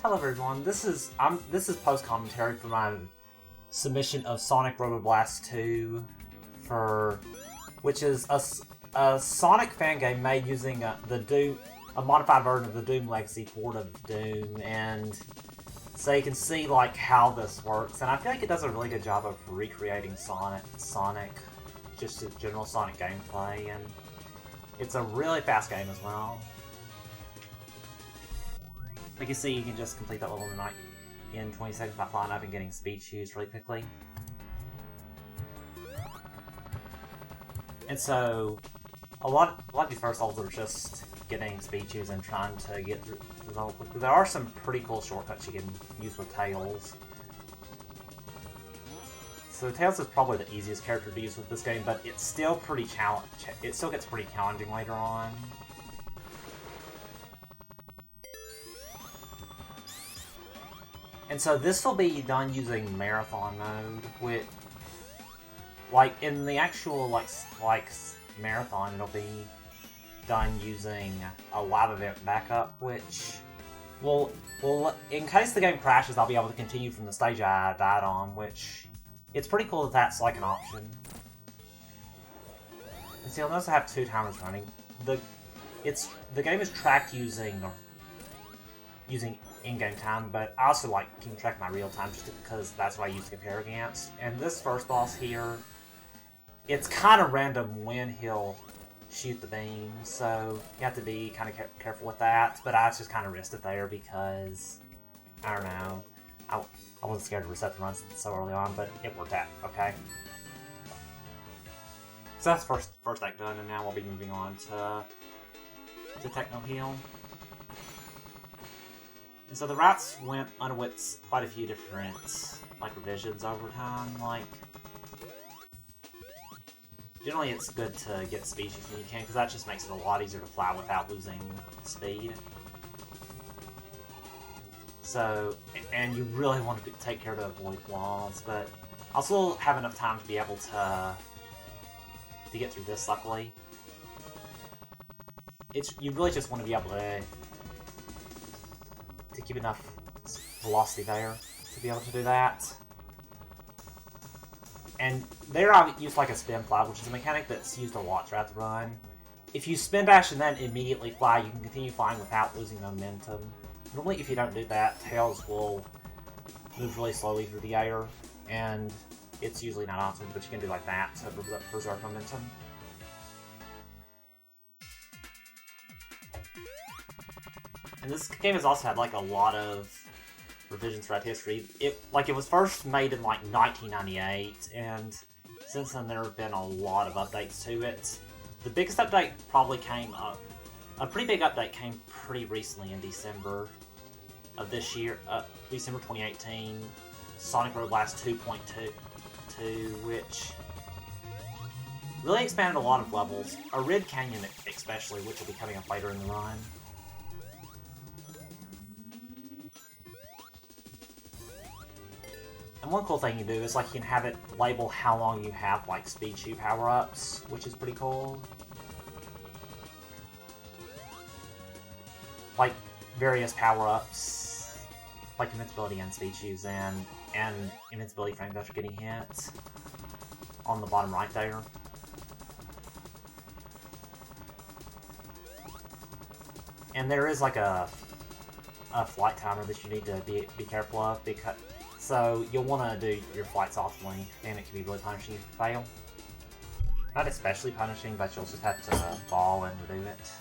Hello everyone, this is post commentary for my submission of Sonic Robo Blast 2 which is a Sonic fan game made using a modified version of the Doom Legacy port of Doom, and so you can see like how this works, and I feel like it does a really good job of recreating Sonic, just general Sonic gameplay, and it's a really fast game as well. Like you see, you can just complete that level in 20 seconds by flying up and getting speed shoes really quickly. And so, a lot of these first levels are just getting speed shoes and trying to get through the level quickly. There are some pretty cool shortcuts you can use with Tails. So Tails is probably the easiest character to use with this game, but it's still pretty it still gets pretty challenging later on. And so this will be done using Marathon mode, which, like, in the actual, like Marathon, it'll be done using a live event backup, which will, in case the game crashes, I'll be able to continue from the stage I died on, which, it's pretty cool that that's, like, an option. And so you'll notice I have 2 timers running. The game is tracked using in-game time, but I also like keeping track of my real time just because that's what I use to compare against. And this first boss here, it's kind of random when he'll shoot the beam, so you have to be kind of careful with that. But I just kind of risked it there because, I don't know, I wasn't scared to reset the runs so early on, but it worked out okay. So that's first act done, and now we'll be moving on to Techno Heal. And so the routes went with quite a few different, like, revisions over time. Like, generally it's good to get speed shoes when you can, because that just makes it a lot easier to fly without losing speed. So, and you really want to take care to avoid walls, but I'll still have enough time to be able to get through this, luckily. You really just want to be able to keep enough velocity there to be able to do that. And there I used like a spin fly, which is a mechanic that's used a lot throughout the run. If you spin dash and then immediately fly, you can continue flying without losing momentum. Normally if you don't do that, Tails will move really slowly through the air, and it's usually not awesome, but you can do like that to preserve momentum. And this game has also had like a lot of revisions throughout history. It was first made in like 1998, and since then there have been a lot of updates to it. The biggest update probably a pretty big update came pretty recently in December of this year, December 2018, Sonic Robo Blast 2.2, which really expanded a lot of levels, a Red Canyon especially, which will be coming up later in the run. And one cool thing you do is, like, you can have it label how long you have, like, speed shoe power-ups, which is pretty cool. Like, various power-ups, like invincibility and speed shoes, and invincibility frames after getting hit on the bottom right there. And there is, like, a flight timer that you need to be careful of, because so you'll want to do your flights optimally, and it can be really punishing if you fail. Not especially punishing, but you'll just have to fall and redo it.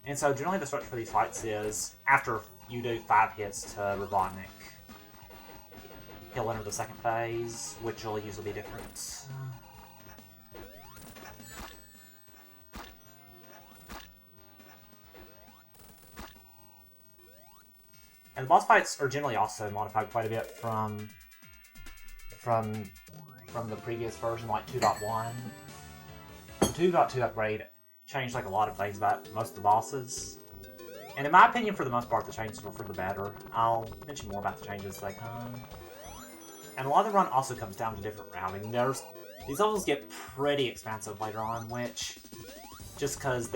And so generally the structure for these fights is, after you do 5 hits to Robotnik, he'll enter the second phase, which will usually be different. And the boss fights are generally also modified quite a bit from the previous version, like 2.1. The 2.2 upgrade changed like a lot of things about most of the bosses. And in my opinion, for the most part, the changes were for the better. I'll mention more about the changes as they come. And a lot of the run also comes down to different routing. These levels get pretty expansive later on, which, just because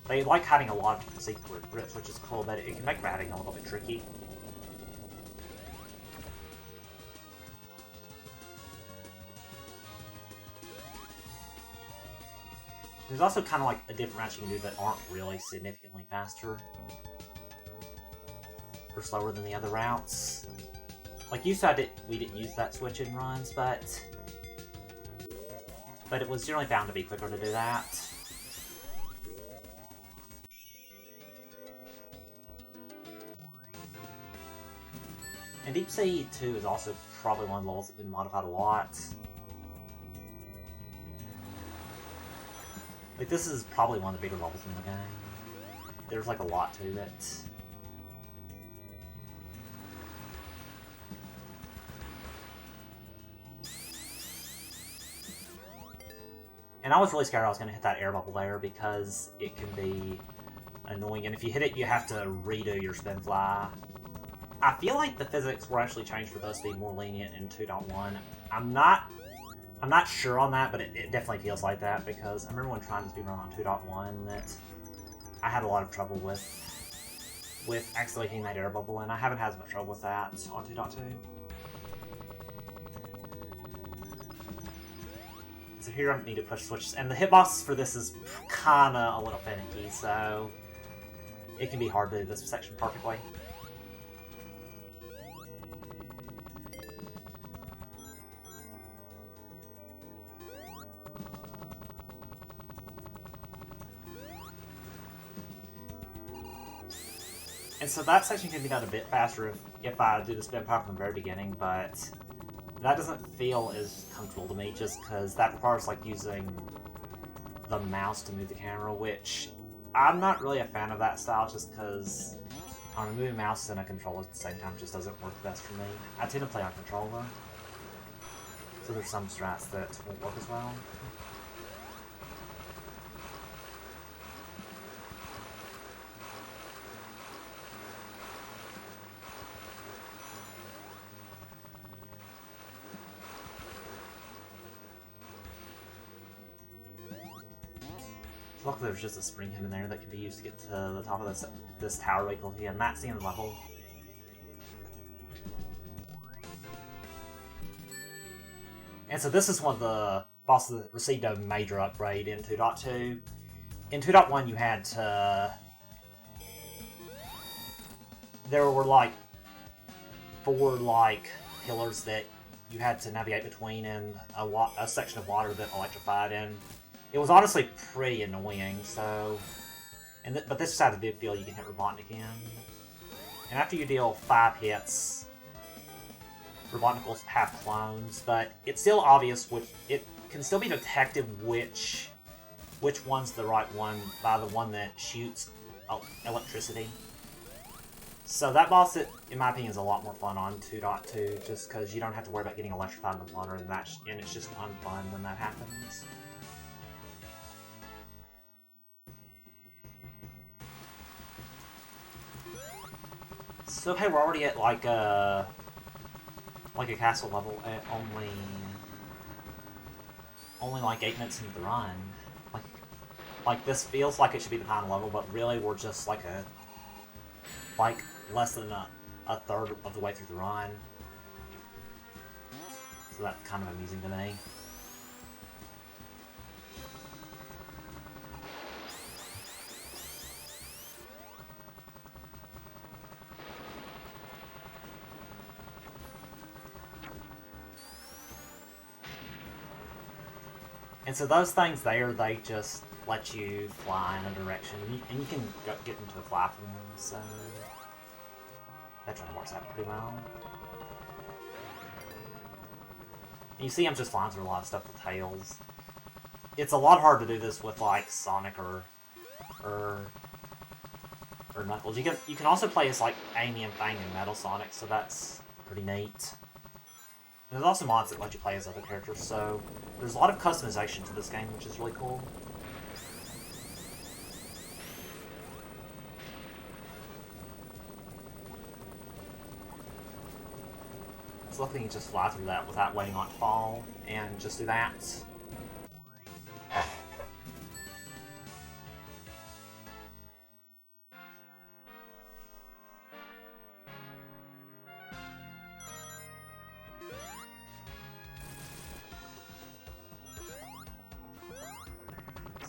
They like hiding a lot of different secret grips, which is cool, but it can make batting a little bit tricky. There's also kind of like a different routes you can do that aren't really significantly faster or slower than the other routes. Like you said, we didn't use that switch in runs, but it was generally found to be quicker to do that. And Deep Sea 2 is also probably one of the levels that's been modified a lot. Like, this is probably one of the bigger levels in the game. There's like a lot to it. And I was really scared I was going to hit that air bubble there because it can be annoying. And if you hit it, you have to redo your spin fly. I feel like the physics were actually changed for those to be more lenient in 2.1. I'm not sure on that, but it definitely feels like that because I remember when trying to speedrun on 2.1 that I had a lot of trouble with accidentally hitting that air bubble, and I haven't had as much trouble with that on 2.2. So here I need to push switches, and the hitbox for this is kinda a little finicky, so it can be hard to do this section perfectly. And so that section can be done a bit faster if I do the spin power from the very beginning, but that doesn't feel as comfortable to me just because that requires like using the mouse to move the camera, which I'm not really a fan of that style just because moving mouse and a controller at the same time just doesn't work the best for me. I tend to play on controller, so there's some strats that won't work as well. Luckily there's just a spring head in there that can be used to get to the top of this tower vehicle here, and that's the end of the level. And so this is one of the bosses that received a major upgrade in 2.2. In 2.1 you had to... There were like 4 like pillars that you had to navigate between in a section of water that electrified, and it was honestly pretty annoying, so... But this side of the field you can hit Robotnik in. And after you deal 5 hits, Robotnik will have clones, but it's still obvious it can still be detected which one's the right one by the one that shoots electricity. So that boss, in my opinion, is a lot more fun on 2.2, just because you don't have to worry about getting electrified in the water, and it's just unfun when that happens. So okay, we're already at like a castle level at only like 8 minutes into the run. Like this feels like it should be the final level, but really we're just like less than a third of the way through the run. So that's kind of amusing to me. And so those things there, they just let you fly in a direction, and you can get into a fly from them, so that trying works out pretty well. And you see I'm just flying through a lot of stuff with tails. It's a lot harder to do this with like Sonic or Knuckles. You can also play as like Amy and Fang in Metal Sonic, so that's pretty neat. And there's also mods that let you play as other characters, so there's a lot of customization to this game, which is really cool. So luckily you can just fly through that without waiting on it to fall, and just do that.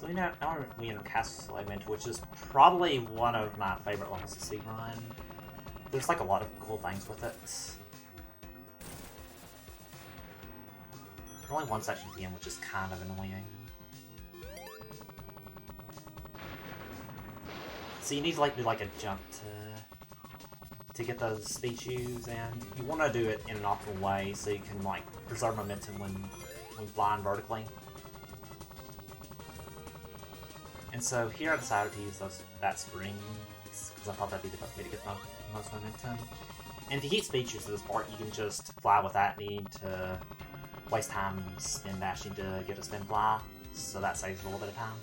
So now we enter Castle Eggman, which is probably one of my favorite levels to speedrun. There's like a lot of cool things with it. There's only one section at the end, which is kind of annoying. So you need to like do like a jump to get those speed shoes, and you want to do it in an optimal way so you can like preserve momentum when flying vertically. And so here I decided to use that spring because I thought that'd be the best way to get the most momentum. And if you keep speed shoes to this part, you can just fly without needing to waste time spin dashing to get a spin fly. So that saves a little bit of time.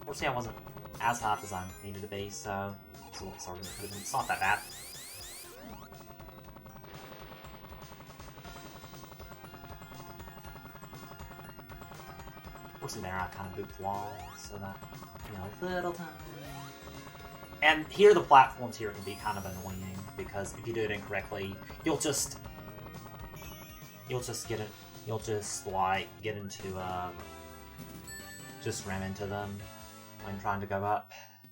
Unfortunately, I wasn't as hot as I needed to be, so it's a little sort of, it's not that bad. Unfortunately, there I kind of booped the wall, so that, you know, little time. And here the platforms here can be kind of annoying because if you do it incorrectly, you'll just get it. You'll just like get into just ram into them when trying to go up,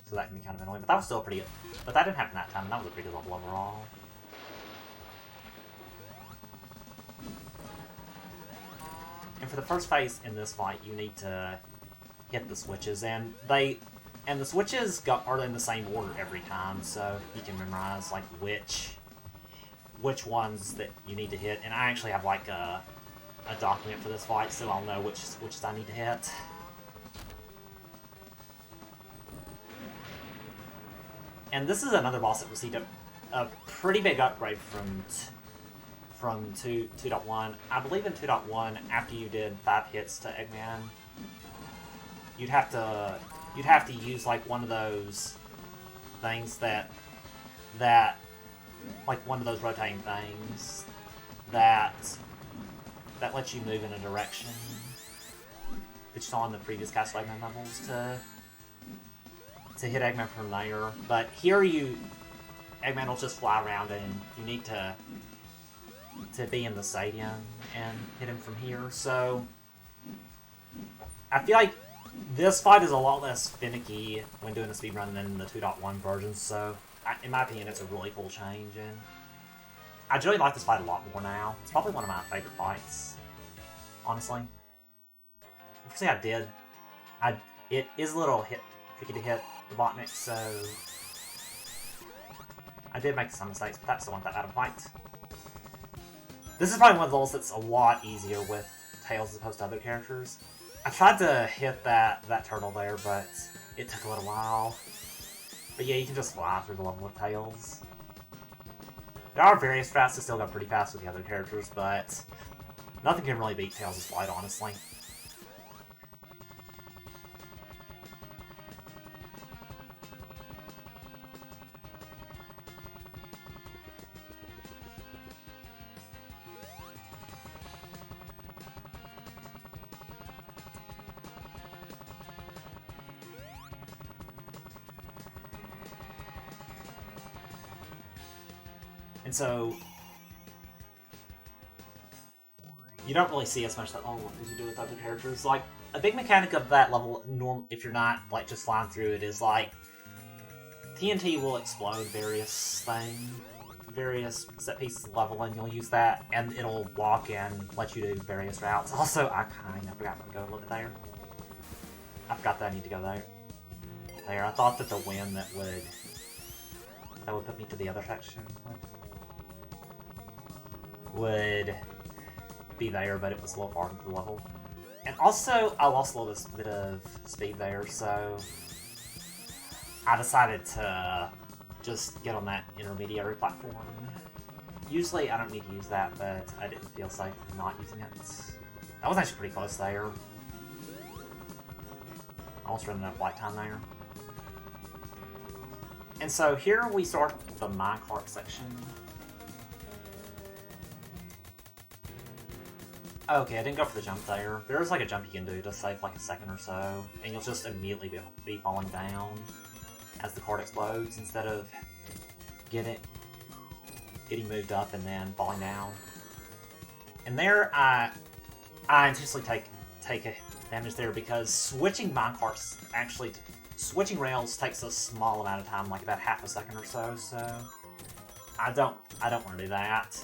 so that can be kind of annoying. But that was still pretty good. But that didn't happen that time, and that was a pretty good level overall. And for the first phase in this fight, you need to hit the switches, and the switches are in the same order every time, so you can memorize like which ones that you need to hit. And I actually have like a document for this fight, so I'll know which switches I need to hit. And this is another boss that received a pretty big upgrade from 2.1. I believe in 2.1, after you did 5 hits to Eggman, you'd have to use like one of those things that like one of those rotating things that lets you move in a direction that you saw in the previous Castle Eggman levels to hit Eggman from there. But here Eggman will just fly around, and you need to be in the stadium and hit him from here. So I feel like this fight is a lot less finicky when doing a speedrun than the 2.1 version, so in my opinion it's a really cool change, and I generally like this fight a lot more now. It's probably one of my favorite fights, honestly. Unfortunately it is a little tricky to hit the Robotnik, so I did make some mistakes, but that still wasn't that bad of a fight. This is probably one of those that's a lot easier with Tails as opposed to other characters. I tried to hit that turtle there, but it took a little while. But yeah, you can just fly through the level with Tails. There are various strats that still go pretty fast with the other characters, but nothing can really beat Tails' flight, honestly. And so you don't really see as much that as you do with other characters. Like a big mechanic of that level, if you're not like just flying through it, is like TNT will explode various set pieces of level, and you'll use that, and it'll block and let you do various routes. Also, I kind of forgot to go a little bit there. I forgot that I need to go there. I thought that the wind that would put me to the other section would be there, but it was a little far into the level. And also, I lost a little bit of speed there, so I decided to just get on that intermediary platform. Usually, I don't need to use that, but I didn't feel safe not using it. That was actually pretty close there. Almost running out of flight time there. And so here we start the minecart section. Okay, I didn't go for the jump there. There's like a jump you can do to save like a second or so, and you'll just immediately be falling down as the cart explodes instead of getting moved up and then falling down. And there, I intentionally take a damage there because switching minecarts actually switching rails takes a small amount of time, like about half a second or so. So I don't want to do that.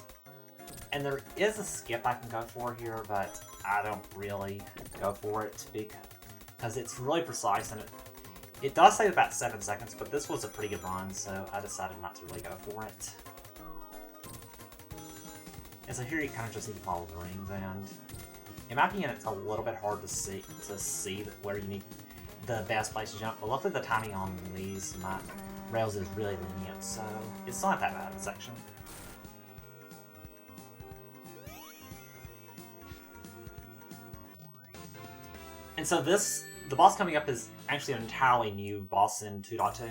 And there is a skip I can go for here, but I don't really go for it because it's really precise and it does save about 7 seconds, but this was a pretty good run, so I decided not to really go for it. And so here you kind of just need to follow the rings, and in my opinion, it's a little bit hard to see where you need the best place to jump. But luckily, the timing on these rails is really lenient, so it's not that bad of a section. And so the boss coming up is actually an entirely new boss in 2.2.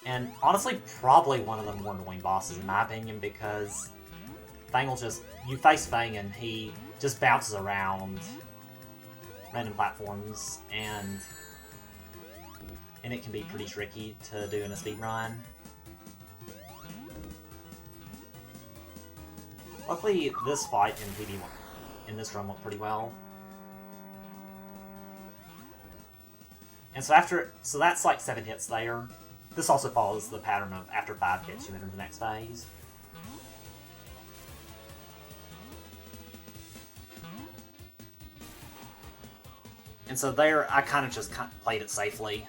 And honestly, probably one of the more annoying bosses in my opinion, because you face Fang and he just bounces around random platforms, and it can be pretty tricky to do in a speedrun. Luckily, this fight in this run went pretty well. And so that's like 7 hits there. This also follows the pattern of after 5 hits, you enter the next phase. And so there, I kind of just played it safely.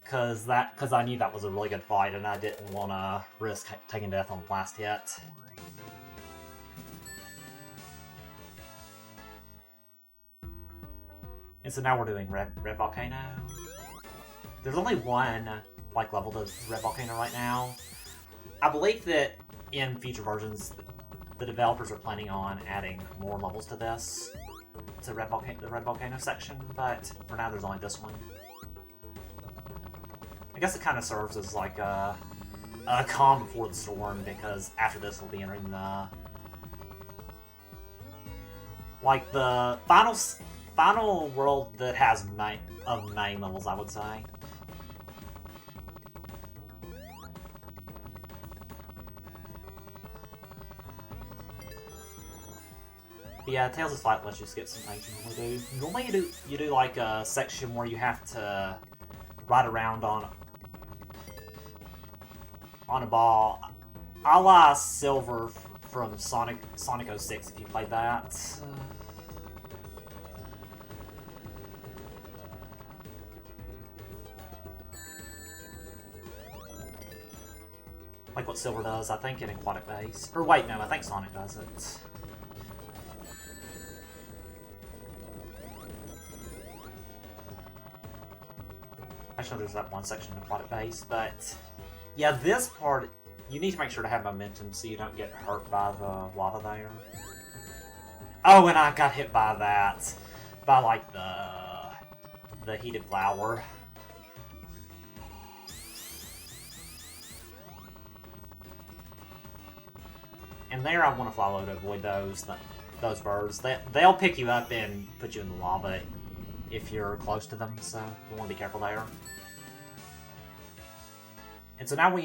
Because I knew that was a really good fight, and I didn't want to risk taking death on the last hit. And so now we're doing Red Volcano. There's only one level to Red Volcano right now. I believe that in future versions, the developers are planning on adding more levels to this, to the Red Volcano section, but for now there's only this one. I guess it kind of serves as like a calm before the storm, because after this we'll be entering the final world that has main levels, I would say. But yeah, Tales of Flight lets you skip some things you normally do. Normally you do like a section where you have to ride around on a ball, a la Silver from Sonic 06, if you played that. Like what Silver does, I think, in Aquatic Base. Or wait, no, I think Sonic does it. Actually, there's that one section in Aquatic Base, but yeah, this part, you need to make sure to have momentum so you don't get hurt by the lava there. Oh, and I got hit by that, by like the heated flower. And there I want to fly low to avoid those birds. They'll pick you up and put you in the lava if you're close to them, so you want to be careful there. And so now we're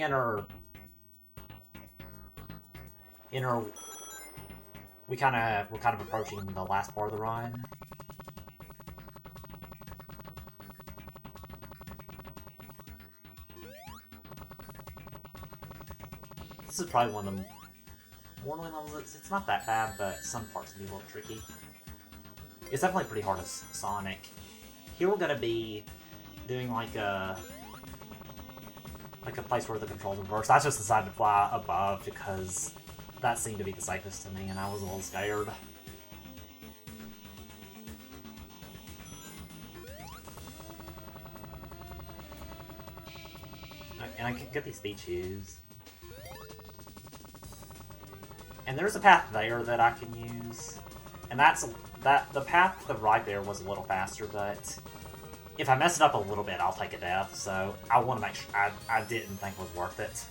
kind of approaching the last part of the run. This is probably one of the more annoying levels. It's not that bad, but some parts can be a little tricky. It's definitely pretty hard as Sonic. Here we're gonna be doing like a place where the controls reverse. I just decided to fly above because that seemed to be the safest to me, and I was a little scared. And I can get these speed shoes. And there's a path there that I can use. And the path to the right there was a little faster, but if I mess it up a little bit, I'll take a death, so I want to make sure I didn't think it was worth it.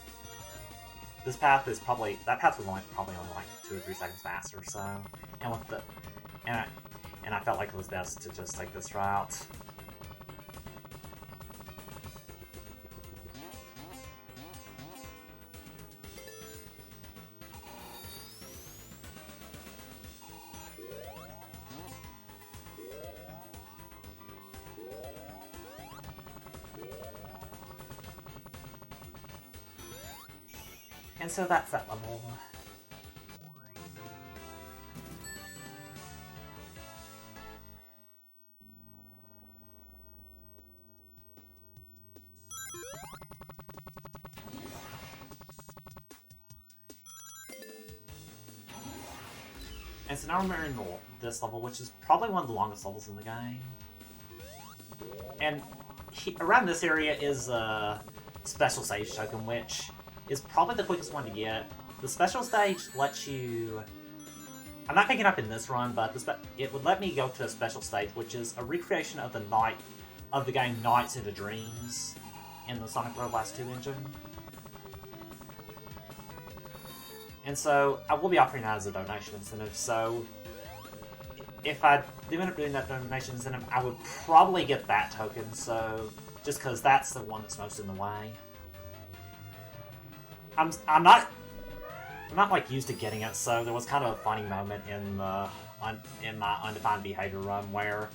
This path is probably probably only like 2 or 3 seconds faster, so and I felt like it was best to just take this route. And so that's that level. And so now we're in this level, which is probably one of the longest levels in the game. And around this area is a special stage token, which is probably the quickest one to get. The special stage lets you... I'm not picking up in this run, but it would let me go to a special stage, which is a recreation of the game Nights into Dreams in the Sonic Robo Blast 2 engine. And so I will be offering that as a donation incentive, so if I do end up doing that donation incentive, I would probably get that token, so just because that's the one that's most in the way. I'm not like used to getting it, so there was kind of a funny moment in my undefined behavior run where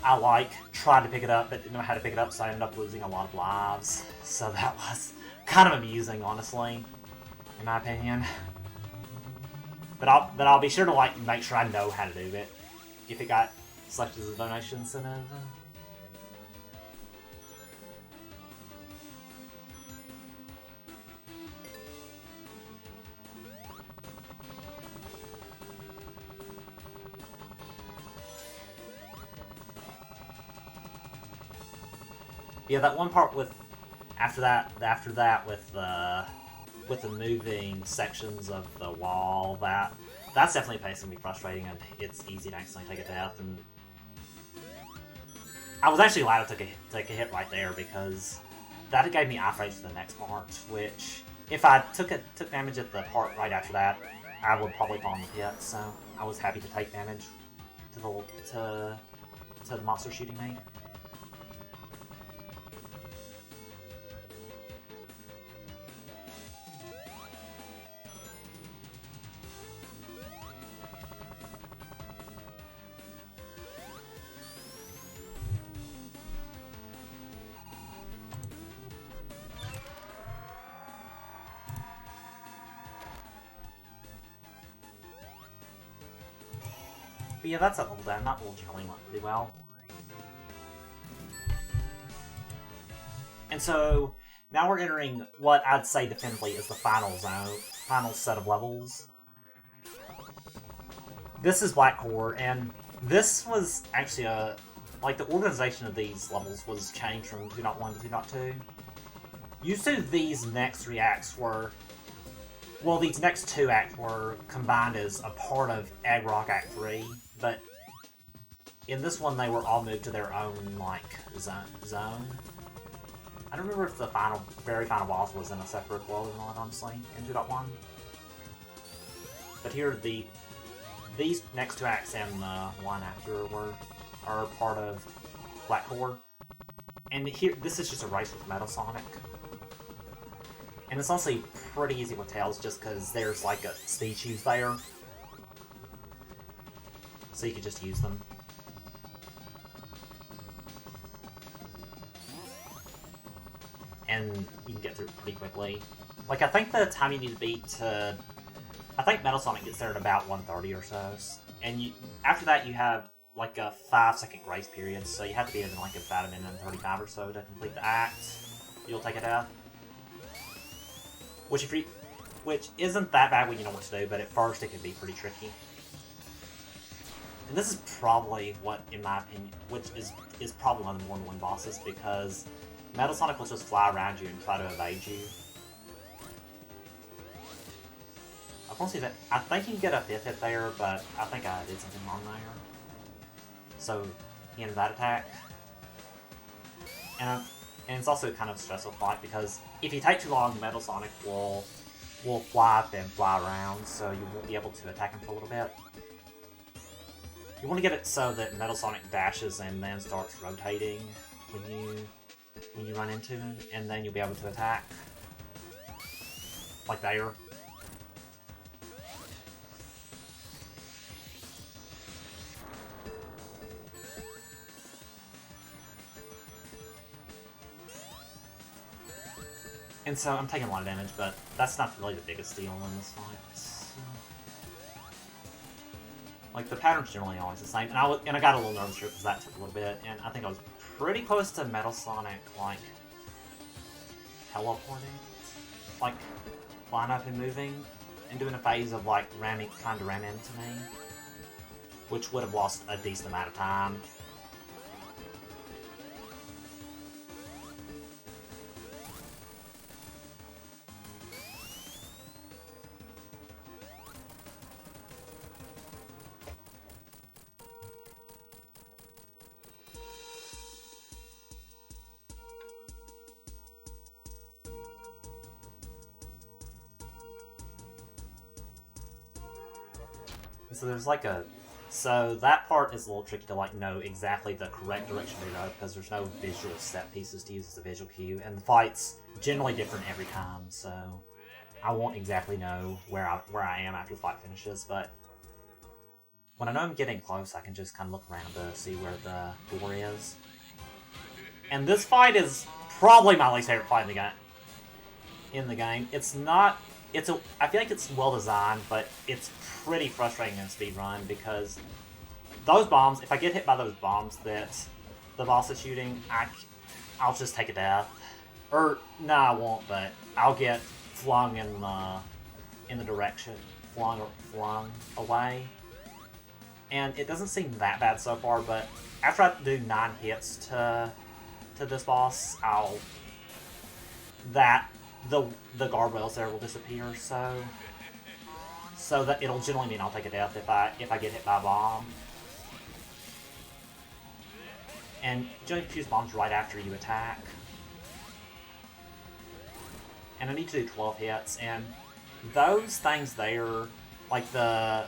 I like tried to pick it up but didn't know how to pick it up, so I ended up losing a lot of lives. So that was kind of amusing, honestly, in my opinion. But I'll be sure to like make sure I know how to do it if it got selected as a donation incentive. Yeah, that one part with after that with the moving sections of the wall, that's definitely a place that can be frustrating, and it's easy to accidentally take a death. And I was actually glad I took a hit right there, because that gave me iframes for the next part, which if I took damage at the part right after that, I would probably fall in the pit. So I was happy to take damage to the monster shooting me. But yeah, that's a level down. That level generally went pretty well. And so now we're entering what I'd say definitively is the final set of levels. This is Black Core, and this was actually the organization of these levels was changed from 2.1 to 2.2. Used to, these next 3 acts were... Well, these next 2 acts were combined as a part of Egg Rock Act 3, but in this one they were all moved to their own, like, zone. I don't remember if the very final boss was in a separate world or not, honestly, in 2.1. But here, these next 2 acts and the one after are part of Black Core. And here, this is just a race with Metal Sonic. And it's honestly pretty easy with Tails, just because there's like a speed shoes there. So you could just use them. And you can get through it pretty quickly. Like, I think the time you need to beat to... I think Metal Sonic gets there at about 1:30 or so. And after that you have like a 5-second grace period, so you have to be in like about a minute and 35 or so to complete the act. You'll take a death. Which isn't that bad when you know what to do, but at first it can be pretty tricky. And this is probably what, in my opinion, which is probably one of the more annoying bosses, because Metal Sonic will just fly around you and try to evade you. I think you can get a 5th hit there, but I think I did something wrong there. So, he ended that attack. And it's also kind of a stressful fight, because if you take too long, Metal Sonic will fly up and fly around, so you won't be able to attack him for a little bit. You want to get it so that Metal Sonic dashes and then starts rotating when you run into him, and then you'll be able to attack. Like there. And so I'm taking a lot of damage, but that's not really the biggest deal in this fight. So, like, the pattern's generally always the same. And I got a little nervous here because that took a little bit, and I think I was pretty close to Metal Sonic, like, teleporting. Like, flying up and moving, and doing a phase of, like, trying to ram into me. Which would have lost a decent amount of time. So there's like so that part is a little tricky to like know exactly the correct direction to go because there's no visual set pieces to use as a visual cue, and the fight's generally different every time, so I won't exactly know where I am after the fight finishes, but when I know I'm getting close, I can just kind of look around to see where the door is. And this fight is probably my least favorite fight in the game. It's not. I feel like it's well designed, but it's pretty frustrating in a speed run because those bombs, if I get hit by those bombs that the boss is shooting, I'll just take a death. Or, no, I won't, but I'll get flung in the direction, flung away. And it doesn't seem that bad so far, but after I do 9 hits to this boss, the guardrails there will disappear, so that it'll generally mean I'll take a death if I get hit by a bomb. And generally choose bombs right after you attack. And I need to do 12 hits, and those things there, like the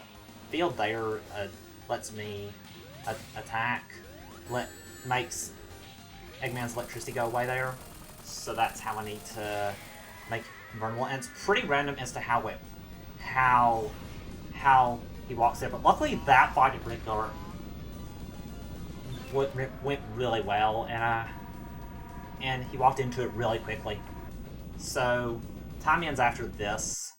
field there, lets me attack, makes Eggman's electricity go away there. So that's how I need to make vulnerable, and it's pretty random as to how he walks there. But luckily, that fight in particular went really well, and he walked into it really quickly. So time ends after this.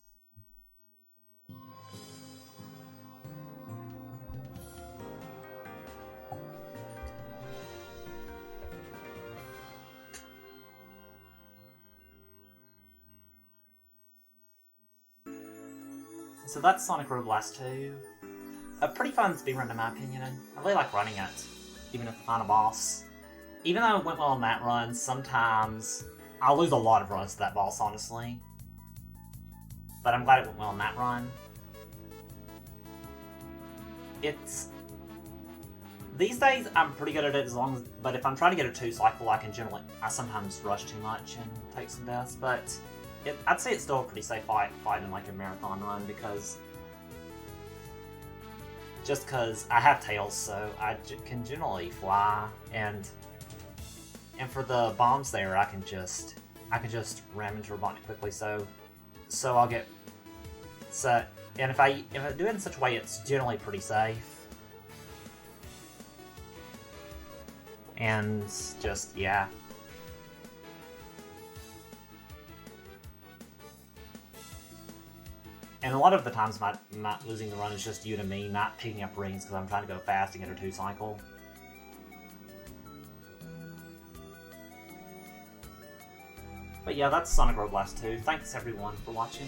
So that's Sonic Robo Blast 2. A pretty fun speedrun in my opinion, and I really like running it, even at the final boss. Even though it went well on that run, sometimes I'll lose a lot of runs to that boss, honestly. But I'm glad it went well on that run. These days, I'm pretty good at it but if I'm trying to get a 2 cycle, I sometimes rush too much and take some deaths, but I'd say it's still a pretty safe fight in like a marathon run just because I have tails, so I can generally fly, and for the bombs there, I can just ram into a button quickly, so I'll get set. And if I do it in such a way, it's generally pretty safe, and just yeah. And a lot of the times my losing the run is just due to me not picking up rings because I'm trying to go fast and get a 2 cycle. But yeah, that's Sonic Robo Blast 2. Thanks everyone for watching.